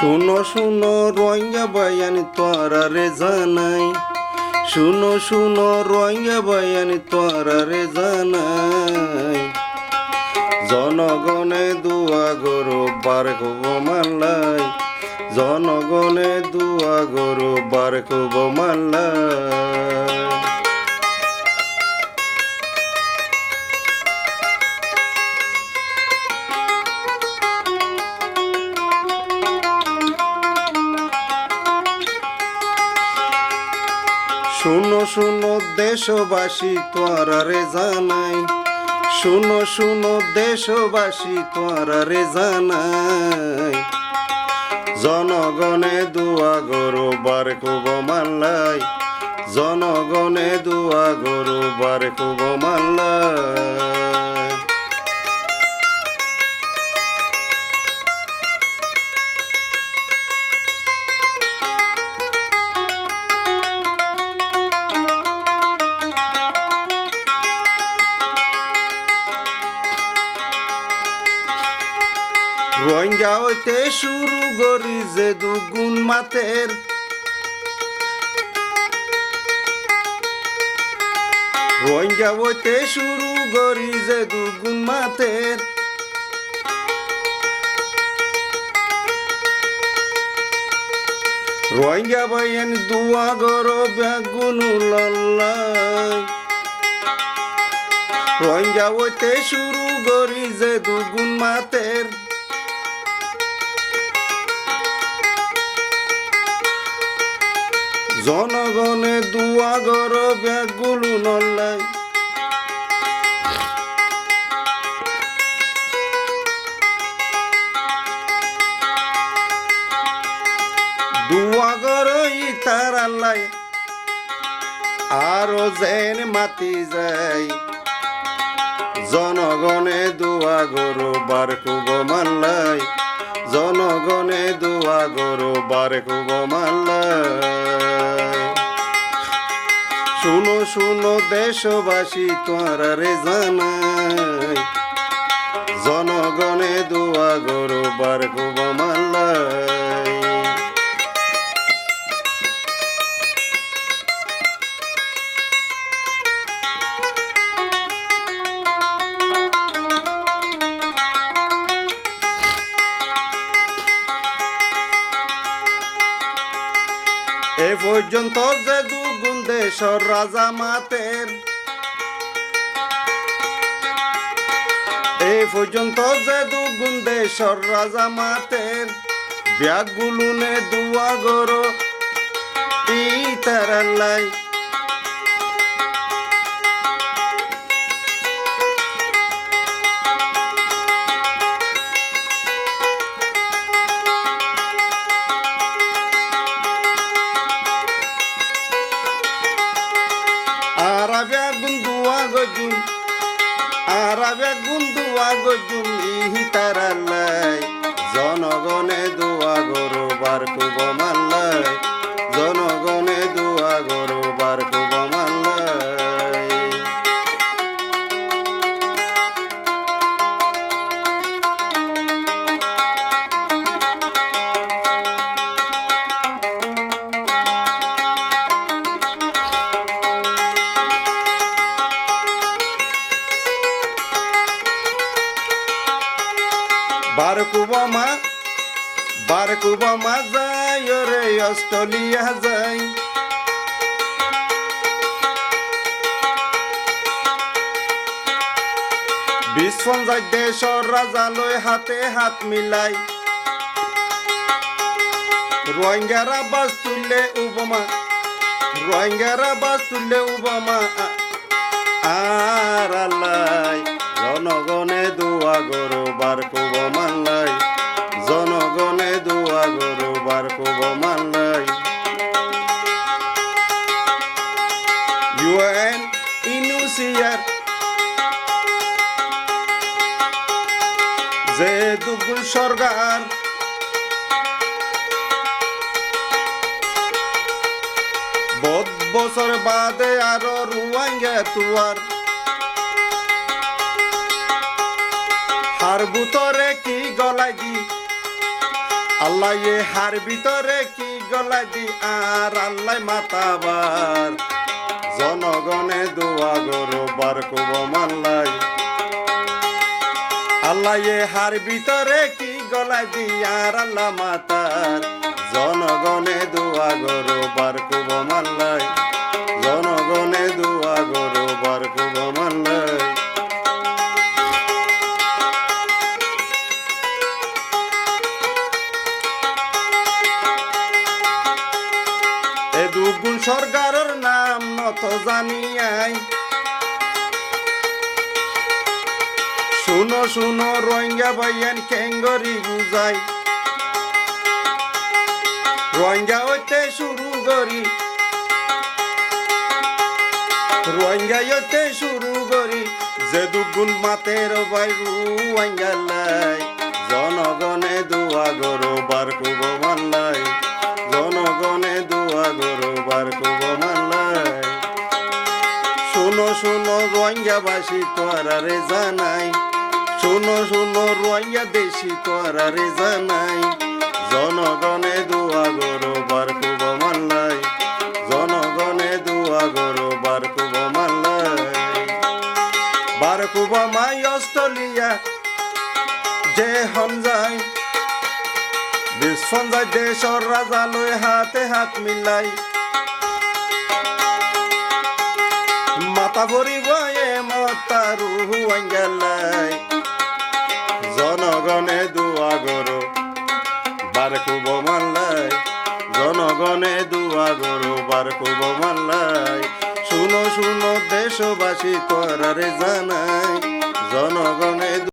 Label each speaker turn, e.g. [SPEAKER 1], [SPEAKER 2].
[SPEAKER 1] শুনো শুনো রোহিঙ্গা বায়ানি তোরা রে জানাই, শুনো শুনো রোহিঙ্গা বায়ানি তোরা রে জানাই। জনগণে দুয়া গরু বার খুব মাল্লাই, জনগণে দুয়া গরু বার খুব মাল্লাই। শুনো শুনো দেশবাসী তোরা রে জানাই, শুনো শুনো দেশবাসী তোরা রে জানাই। জনগণে দুয়া গরু বার খুব মাল্লাই, জনগণে দুয়া গরু বার খুব মাল্লাই। রোহিঙ্গা হইতে শুরু করি যে দুগুণ মাতের, রোহিঙ্গা হইতে শুরু করি যে দুগুণ মাতের। রোহিঙ্গা বাইন দুয়া গরো ব্যাগুন লল্লাই, রোহিঙ্গা হইতে শুরু করি যে দুগুণ মাতের। জনগণে দুয়া গর ব্যাগুলো নল্লাই, দুয়া গর ইতার আল্লাই আরো যেন মাতি যাই। জনগণে দুয়া গরু বার খুব মাল্লাই, জনগণে দুয়া গরু বার খুব মাল্লাই। শুনো শুনো দেশবাসী তোরা রে জানাই, জনগণে দুয়া গরু বার খুব মাল্লাই। এ পর্যন্ত যে দুগুণ দেশর রাজা মাতের, এ পর্যন্ত যে দুগুণ দেশর রাজা মাতের। ব্যাগুলুনে দুয়া গরো ইতার আল্লাই, আরাবে গুন্দুয়া গজুম, আরাবে গুন্দুয়া গজুম ইহিতার আল্লাই। জনগণে দুয়া গরু বার খুব মাল্লাই, জনগণে দুয়া গরু বার খুব মাল্লাই। বারাক ওবামা যায় রে অস্ট্রেলিয়া যায়, বিশ্বন যায় দেশর রাজা লই হাতে হাত মিলাই। রোহিঙ্গারা বাস তুললে ওবামা, রোহিঙ্গারা বাস তুললে ওবামা আর আল্লাই। জনগণে দুয়া গরু বার খুব মাল্লাই, জনগণে দুয়া গরু বার খুব মাল্লাই। UN ইনুসিয়ার যে দুগুল সরকার, বছর বাদে আরো রোহিঙ্গা তুয়ার। হার বুতরে কি গলাই দি আল্লাহ এ হার ভিতরে কি গলায় দি আর আল্লাহ মাতাবার জনগণে দোয়া গরু বার কুব মাল্লাই আল্লাহ এ হার ভিতরে কি গলায় দি আর আল্লাহ মাতার জনগণে দোয়া গরু বার কুব মাল্লাই জনগণে দোয়া গরু বার কুব মাল্লাই দুগুণ সরকারের নাম নত জানিয়াই শুনো শুনো রোহিঙ্গা ভাইয়ান কেঙ্গরি বুঝাই রোহিঙ্গা হইতে শুরু করি রোহিঙ্গা হইতে শুরু করি যে দুগুণ মাতের ভাই রোহিঙ্গা লাই জনগণে দোয়া গরু বার কুব মাল্লাই জনগণে দোয়া গরু বার কুব মাল্লাই শুনো শুনো রোহিঙ্গাবাসী তোরারে জানাই শুনো শুনো রোহিঙ্গা দেশি তোরারে জানাই জনগণে দোয়া গরু বার কুব মাল্লাই জনগণে দোয়া গরু বার কুব মাল্লাই বার কুব মাই অস্ট্রেলিয়া যে হন যায় বিশ্বঞ্জয় দেশর রাজা লই হাতে হাত মিলাই মাতা ভরিব এ মতারু আঙ্গালাই জনগণে দোয়া গরু বার কুব মাল্লাই জনগণে দোয়া গরু বার কুব মাল্লাই শুনো শুনো দেশবাসী তোরারে জানাই জনগণে